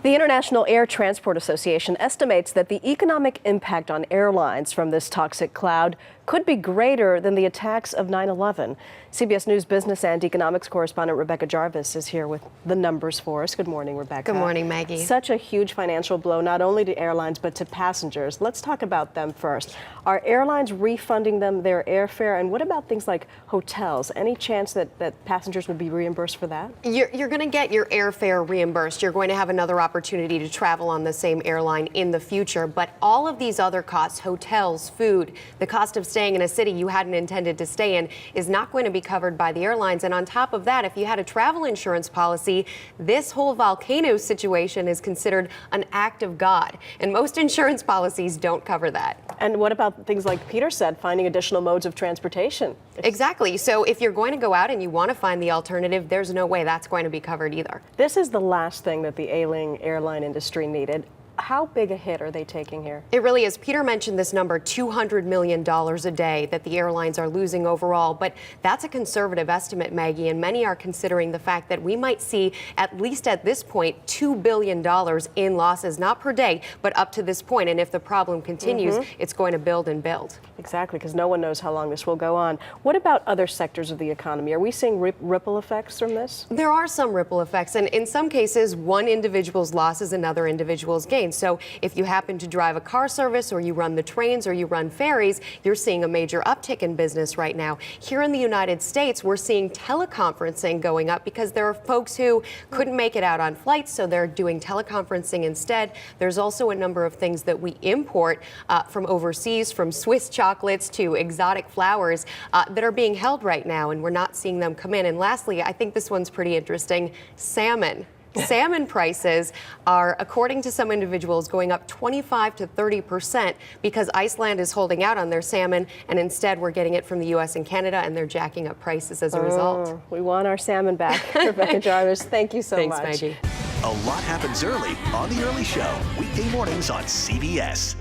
The International Air Transport Association estimates that the economic impact on airlines from this toxic cloud could be greater than the attacks of 9/11. CBS News business and economics correspondent Rebecca Jarvis is here with the numbers for us. Good morning, Rebecca. Good morning, Maggie. Such a huge financial blow, not only to airlines, but to passengers. Let's talk about them first. Are airlines refunding them their airfare? And what about things like hotels? Any chance that passengers will be reimbursed for that? You're going to get your airfare reimbursed. You're going to have another opportunity to travel on the same airline in the future. But all of these other costs, hotels, food, the cost of staying in a city you hadn't intended to stay in is not going to be covered by the airlines. And on top of that, if you had a travel insurance policy, this whole volcano situation is considered an act of God. And most insurance policies don't cover that. And what about things like Peter said, finding additional modes of transportation? Exactly. So if you're going to go out and you want to find the alternative, there's no way that's going to be covered either. This is the last thing that the ailing airline industry needed. How big a hit are they taking here? It really is. Peter mentioned this number, $200 million a day that the airlines are losing overall. But that's a conservative estimate, Maggie, and many are considering the fact that we might see, at least at this point, $2 billion in losses, not per day, but up to this point. And if the problem continues, it's going to build and build. Exactly, because no one knows how long this will go on. What about other sectors of the economy? Are we seeing ripple effects from this? There are some ripple effects, and in some cases, one individual's loss is another individual's gain. So if you happen to drive a car service or you run the trains or you run ferries, you're seeing a major uptick in business right now. Here in the United States, we're seeing teleconferencing going up because there are folks who couldn't make it out on flights, so they're doing teleconferencing instead. There's also a number of things that we import from overseas, from Swiss chocolates to exotic flowers that are being held right now, and we're not seeing them come in. And lastly, I think this one's pretty interesting, salmon. Salmon prices are, according to some individuals, going up 25 to 30% because Iceland is holding out on their salmon, and instead we're getting it from the U.S. and Canada, and they're jacking up prices as a result. We want our salmon back. Rebecca Jarvis, thank you so much. Thanks, Maggie. A lot happens early on The Early Show, weekday mornings on CBS.